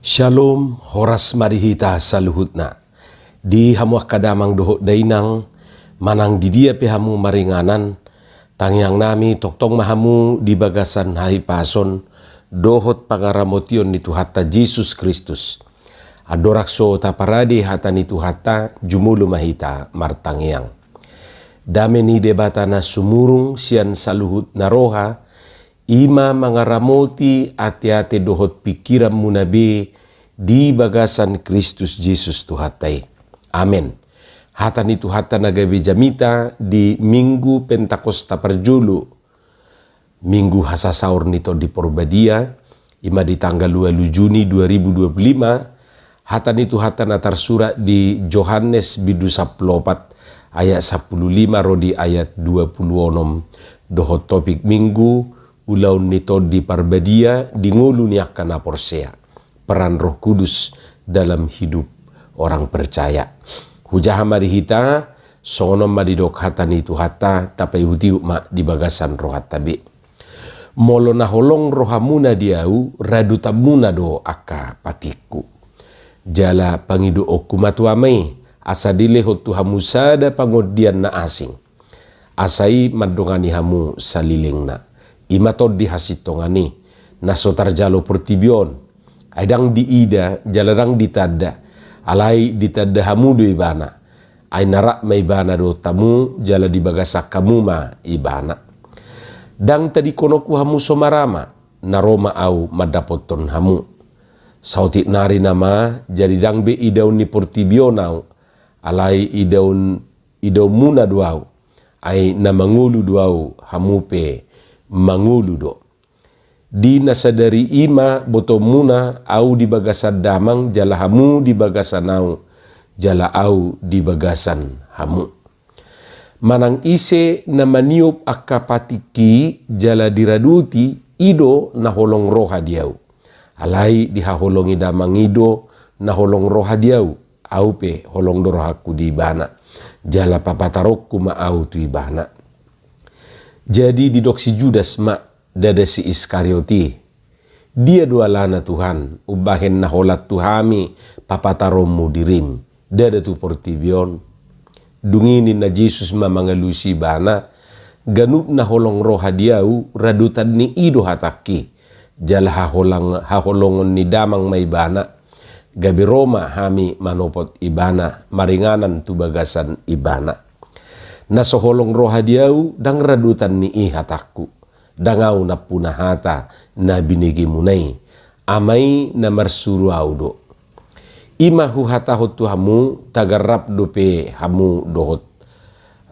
Shalom, horas marihita saluhutna. Di hamuah kadamang dohok dainang, manang di dia pehamu maringanan, tangyang nami toktong mahamu di bagasan hai pason, dohot pangaramotion ni Tuhata Jesus Kristus. Adorakso taparadi hata ni Tuhata jumulu mahita martangyang. Dame ni debatana sumurung sian saluhut naroha, ima mangaramoti ati-ati dohot pikiran munabe di bagasan Kristus Jesus Tuhatai. Amin. Hata ni Tuhata nagabe jamita di Minggu Pentakosta Perjulu. Minggu hasasaur nito di Porbadia, ima di tanggal 2 Juni 2025. Hata ni Tuhata natar surat di Yohanes bidu 14 ayat 15 rodi ayat 26. Dohot topik minggu ulaun nito di Parbadia di ngulu niakana porsea, peran Roh Kudus dalam hidup orang percaya. Hujah marihita sonom madidok hata ni Tuhata tapai hutiu ma di bagasan roh tabi. Molo naholong rohamuna diau radutamuna do aka patiku. Jala pangidu oku matuamai asa dilehot tuhamusada pangodian na asing. Asai madongani hamu saliling na. Imatod di hasitongani nasotar jalo pertibion aidang di ida jalarang ditada alai ditada hamudu ibana ay narak may ibana do tamu jala di bagasak kamuma ibana dang tadi konoku hamu somarama naroma au madapoton hamu sauti nari nama jadi dang be idaun ni pertibionau alai idaun muna duau ay namangulu duau hamupe mangulu do. Di nasadari ima botomuna au di bagasan damang jala hamu di bagasan au jala au di bagasan hamu. Manang ise na maniup akapatiki jala diraduti ido na holong roha diau. Alai dihaholongi damang ido na holong roha diau. Au pe holong dorohaku di bana. Jala papatarokku ma au tu ibana. Jadi di doksi Judas ma dada si Iskarioti. Dia dua lana Tuhan. Ubahin naholat Tuhami papataromu dirim. Dada tu portibion. Dungini na Jesus ma mangalusi bana. Ganup na holong roha diau. Radutan ni ido hataki. Jala haholongon ni damang may bana. Gabi Roma hami manopot ibana. Maringanan tu bagasan ibana. Nasoholong roha diau dang radutan ni ihataku. Dangau na punahata na binigi munay. Amay na marsuru audo. Ima huhatahot tu hamu tagar rap dope hamu dohot.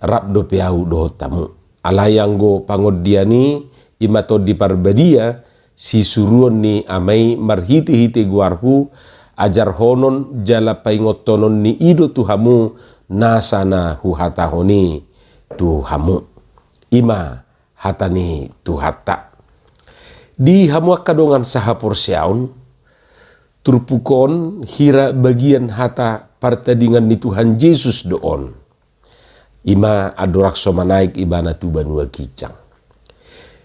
Rap dope au dohot tamu. Alayanggo pangodiani ima to di Parbadia si suruon ni amay marhiti-hiti guarhu ajar honon jala paingotonon ni ido tu hamu nasana huhatahoni tu hamu ima hatani tu hata di hamu kadongan sahapor siaun turpukon hira bagian hata partadingan ni Tuhan Yesus doon ima adorak somanaik ibana tu banua kicang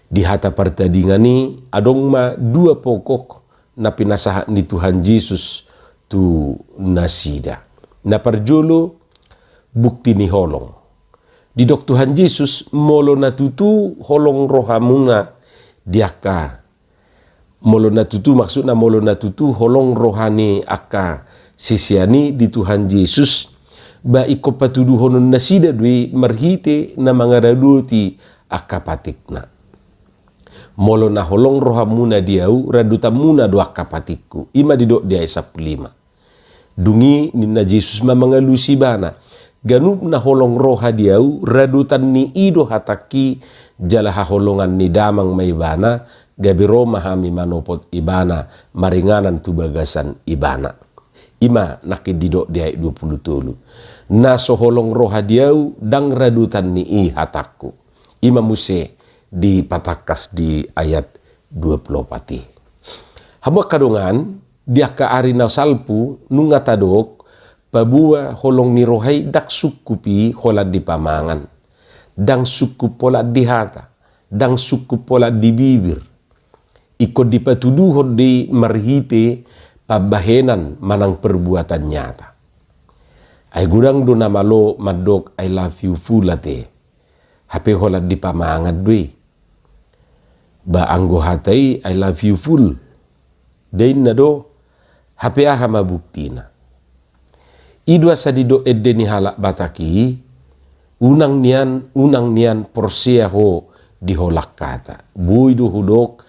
di hata partadingan ni adong ma dua pokok na pinasahat ni Tuhan Yesus tu nasida na parjolo bukti ni holong. Di dok Tuhan Yesus molo na tutu holong rohamuna diaka. Molo na tutu maksudna molo na tutu holong rohani aka sisiani di Tuhan Yesus. Ba iko patudu honon nasida dui marhite na mangaraduti aka patikna. Molo na holong rohamuna diau radutamuna do aka patikku. Ima di dok dia 15. Dungi ni na Yesus ma mangalusi bana. Ganup na holong roha diau radutan ni ido hataki jala haholongan ni damang may ibana gabi Roma hami manopot ibana maringanan tu bagasan ibana. Ima nakididok dia 20 na soholong roha diau dang radutan ni i hataku. Ima muse di patakas di ayat 24. Hamu kadongan dia ka arina salpu nungatadok pabua holong ni rohai dak sukupi holat di pamangan. Dang sukup pola di hata. Dang sukup pola di bibir. Ikut dipatuduhon di marhite pabahenan manang perbuatan nyata. Ay gudang do na malo madok I love you fulate. Hape holat di pamangat dui. Ba anggo hatai I love you full. Dain na do hape aha mabukti na. Idua sadido edde ni halak bataki. Unang nian porsia ho di holak kata. Bui do hudok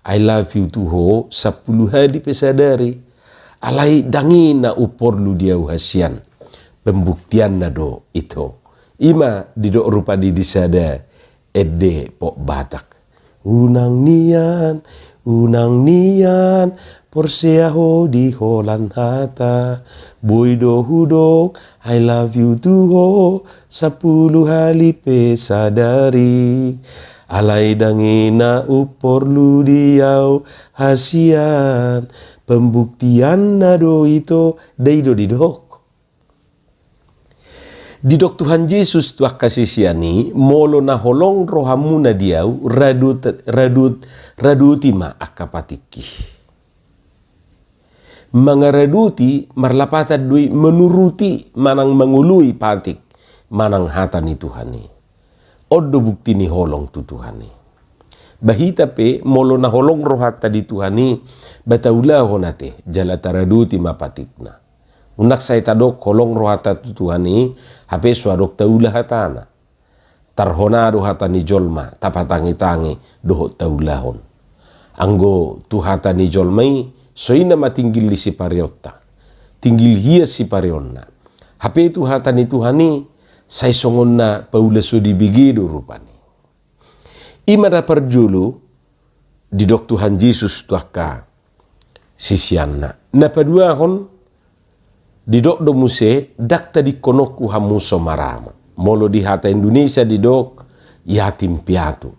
I love you tu ho 10 hari pesadari. Alai dangi na upor lu dia uhasian. Pembuktian na do itu. Ima didok rupa di disada edde pok batak. Unang nian porsia ho di holan hata. Boy do hudok I love you tu ho 10 hari pesadari. Alai dangina upor lu diau hasian. Pembuktian na do itu deido didok. Didok Tuhan Yesus tuah kasisiani molo na holong rohamu na diau raduti ma akapatiki. Mangaraduti marlapata dui menuruti manang mangului patik manang hata ni Tuhani. Odo bukti ni holong tu Tuhani. Bahita pe molo na holong rohata di Tuhani bataula honate jalata raduti ma patikna. Unak saya tadok kolong rohata tu Tuhani hape suadok taulah hatana. Tarhona do hatani jolma tapatangi-tangi doho taulahon. Anggo tu hatani jolmai soina matinggil li si pariota. Tinggil hia si parionna. Hape tu hatani Tuhani say songonna paula sudi bigido rupani. Imada perjulu didok Tuhan Yesus tuaka sisianna. Napadua hon didok do muse dakta di konoku hamuso marama. Molo di hata Indonesia didok yatim piatu.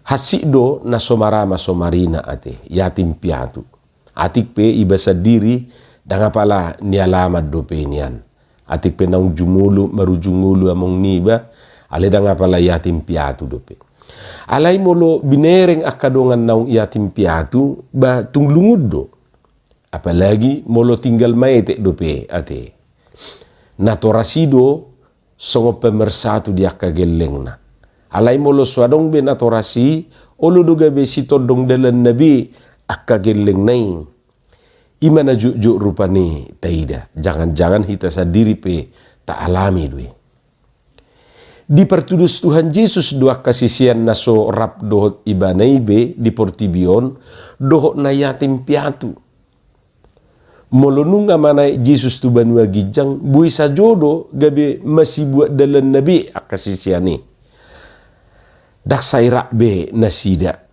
Hasido na somarama somarina ate yatim piatu. Atik pe ibasa diri dangapala nialamat do pe nian. Atik pe naung jumulu marujungulu among niba ale dangapala yatim piatu do pe. Alai molo binereng akadongan naung yatim piatu ba tunglungud do. Apalagi molo tinggal maete dope ate. Natorasido songo pemersatu dia kageleng na. Alai molo swadong be natorasi olo doga be sitodong dalan nabi akageleng naing. Imana juk rupani taida. Jangan-jangan hita sadiri pe tak alami dui. Dipertudus Tuhan Yesus dua kasisian naso rap dohot ibanaibe di portibion dohot na yatim piatu. Molonunga mana Yesus tu banua gijang bui sajodo gabe masih buat dalam nabi akasisiani. Dak sairak be nasida.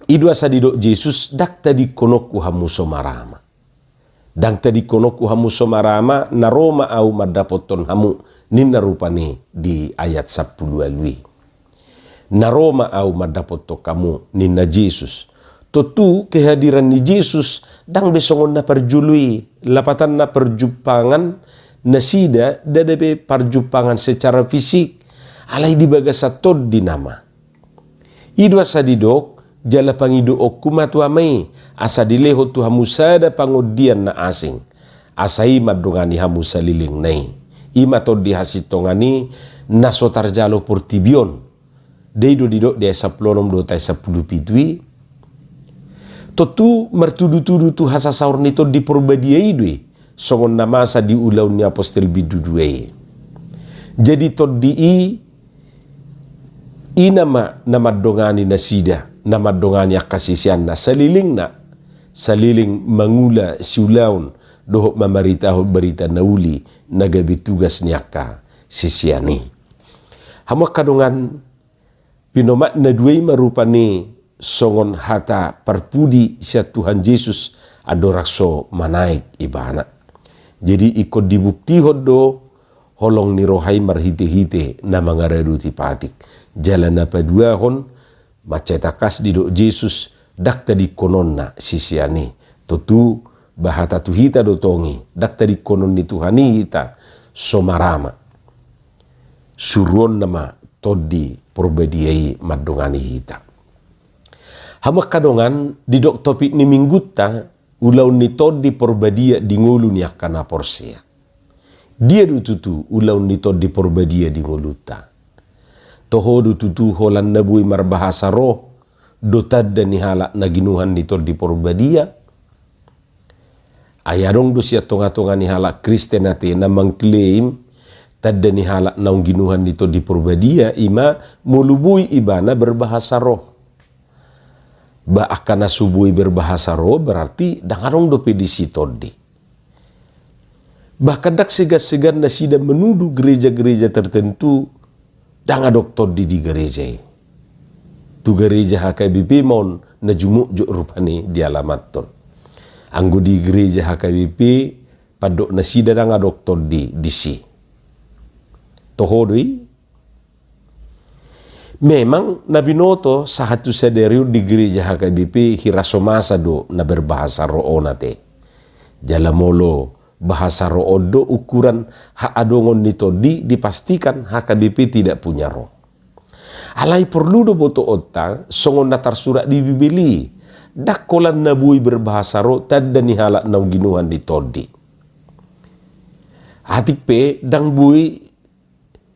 Idua sadidok Yesus dak tadi konoku hamuso marama. Dang tadi konoku hamuso marama naroma au madapoton hamu ninna rupani di ayat 10 lui. Naroma au madapoto kamu ninna Yesus. Tentu kehadiran ni Yesus dang besongon na perjului lapatan na perjupangan nasida dadabe perjupangan secara fisik alai dibagasa tod di nama. Idua sadidok jala pangido okumatu amai asa dileho tu hamusada pangodian na asing asai madongani hamusa liling nai ima tod di hasitongani nasotar jalo portibion deido didok dia saplonom do tai 10 pitui. Totu mertudu-tudu tu hasa saur nito di perbadiai dui songon namasa di ulau ni apostel biduduai. Jadi tod di nama dongani nasida nama dongani akasisian na saliling mangula siulaun dohok mamaritaho berita nauli nagabi tugas niaka sisiani. Hamak kadongan pinomak na duai marupani songon hata perpudi sia Tuhan Yesus adorakso manaik ibana. Jadi ikut dibukti hodo holong ni rohai marhite-hite na mangareduti patik. Jalan apa dua hon macetakas didok Yesus dak tadi konon na sisiani. Tutu bahata tuhita dotongi dak tadi konon ni Tuhani hita somarama. Suruon nama todi perbediai madongani hita. Hamak kadongan didok topik ni mingguta ulau ni toddi porbadia di ngulu ni akana porsia. Dia du tutu ulau ni toddi porbadia di nguluta. Toho du tutu holan nabui marbahasa roh do tadda ni halak na ginuhan ni toddi porbadia. Ayarong do siya tonga-tonga ni halak Kristen ate na mengklaim tadda ni halak naung ginuhan ni toddi porbadia ima mulubui ibana berbahasa roh. Ba akana subui berbahasa roh berarti dangarong do pedisi toddi. Bahkan dak segan-segan na sida menuduh gereja-gereja tertentu dangadok toddi di gereja. Tu gereja HKBP mon na jumuk juk rupani di alamat ton. Anggo di gereja HKBP padok na sida dangadok toddi di si. Tohodoi memang nabinoto sahatu saderiu di gereja HKBP hirasomasa do na berbahasa roh nate. Jalamolo bahasa roh do ukuran hak adongon nito dipastikan HKBP tidak punya roh. Alai perlu do boto otta songon natar surat di Bibeli. Dakkolan nabui berbahasa roh tadda ni halak nau ginuhan di todi. Hatik pe dang bui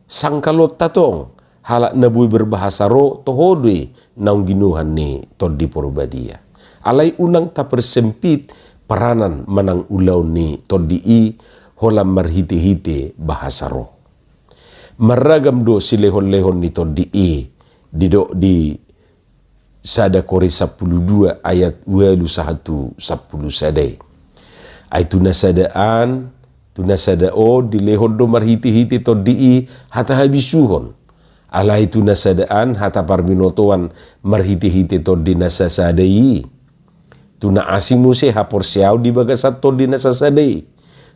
sangkalot tatong halak nabui berbahasa roh tohodui naung ginuhan ni todi porbadia. Alai unang tak persempit peranan manang ulau ni todi i holam marhite-hite bahasa roh. Meragam do si lehon-lehon ni todi i didok di sada Kore 12 ayat 21 10 sadai. Aitu nasadaan tu nasadao di lehon do marhite-hite todi i hata habisuhon. Ala itu nasadaan hata parbinotoan marhite-hite todi nasasadai. Tuna asing muse hapor siau di bagasat todi nasasadai.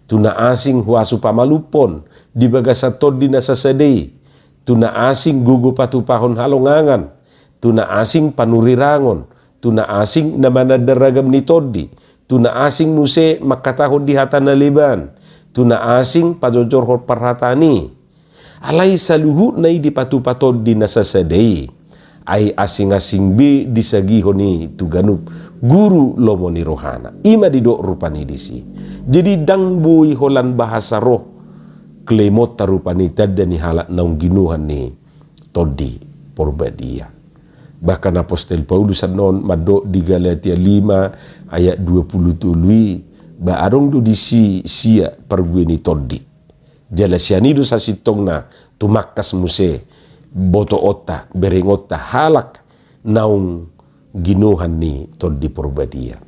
Tuna asing huasu pamalupon di bagasat todi nasasadai. Tuna asing gugu patupahon halongangan. Tuna asing panurirangon. Tuna asing namana daragam ni todi. Tuna asing muse makatahon di hata naliban. Tuna asing pajojor hor parhatani. Alai saluhu nai di patu-patod di nasasadai. Ai asing-asing bi disagihoni tuganup guru lomoni rohana. Ima didok rupani disi. Jadi dang bui holan bahasa roh klemot tarupani tadda ni halak naung ginuhan ni todi porbadia. Bahkan Apostel Paulus anon madok di Galatia 5 ayat 20 tului ba arong do disi sia pergue ni todi. Jalasianido sa sitong na tumakas muse boto otta berengotta halak naung ginuhan ni todi porbadia.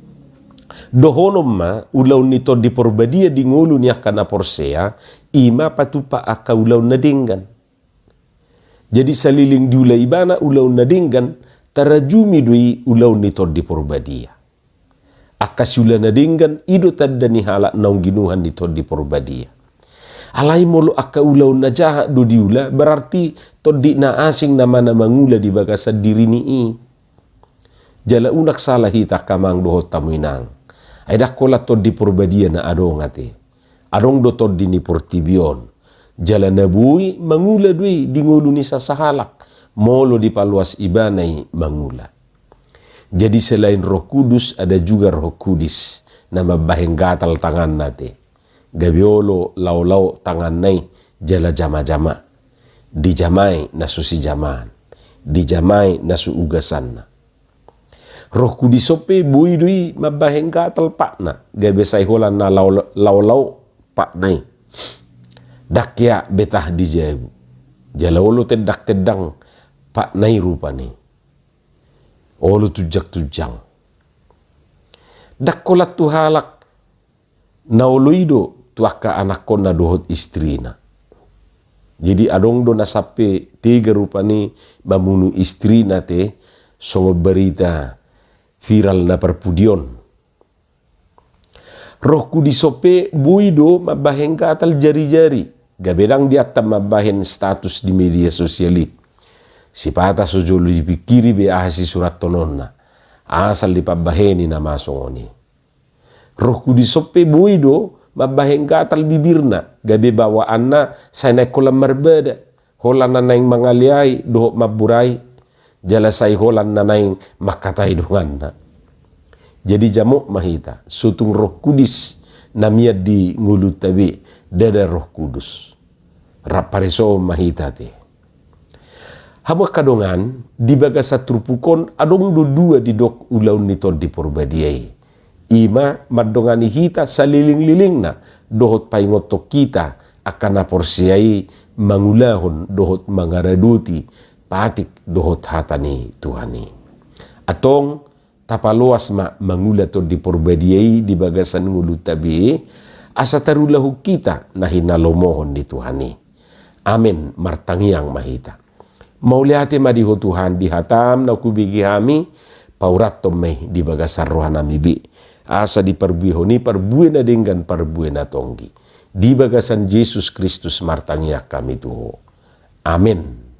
Dohonom ma ulaw ni todi porbadia di ngulu ni akana porsea ima patupa aka ulaw nadinggan. Jadi saliling diula ibana ulaw nadinggan tarajumi dui ulaw ni todi porbadia. Akasula nadinggan ido tadda ni halak naung ginuhan ni todi porbadia. Alai molo aka ulau na jahat do diula berarti todi na asing nama na mangula di bagasa diri ni i. Jala unak salah hita kamang doho tamuinang. Ay dakola todi porbadia na adong ate. Adong do todi ni portibion. Jala nabui mangula dui di ngulu ni sasahalak. Molo di paluas ibanay mangula. Jadi selain Roh Kudus ada juga Roh Kudis na mabaheng gatal tangan nate. Gabiolo lau-lau tangan nai jala jama-jama. Dijamai nasu si jamaan. Dijamai nasu ugasan na. Roh Kudisope bui dui mabaheng gatal pak na. Gabi sayholan na lau-lau pak nai. Dakya betah dijabu. Jala olo tedak-tedang pak nai rupani. Olo tujak-tujang. Dakkolat tu halak nauluido tuaka anak ko na dohot istrina. Jadi adong do nasape tiga rupani mamunu istrina te songo berita viral na perpudion. Roh Kudisope buido mabaheng katal jari-jari. Gabedang diatam mabahen status di media sosiali. Si pata sojolo dipikiri be ahasi surat tononna. Asal dipabaheni na masongoni. Roh Kudisope buido mabaheng gatal bibirna. Gabe bawaan na sanay kolam marbeda. Holan na naing mangaliay doho maburay. Jalasay holan na naing makatay dungan na. Jadi jamuk mahita sutung Roh Kudus namia di ngulu tabi dada Roh Kudus. Rapareso mahita te. Hamu kadongan di bagasa trupukon adong dua di dok ulaun nitol di porbadiai. Ima madongani hita saliling-liling na dohot paingotok kita akan aporsiai mangulahon dohot mangaraduti patik dohot hatani Tuhani. Atong tapaluas mangula to di porbadiai di bagasan ngulu tabi asa tarulahu kita na hinalomohon di Tuhani. Amin martangiang mahita. Mauliati madiho Tuhan dihatam na kubigi kami paurat tomeh di bagasar rohanami bi. Asa di perbuihoni perbuena dengan perbuena tonggi. Di bagasan Yesus Kristus martangiak kami tuho. Amin.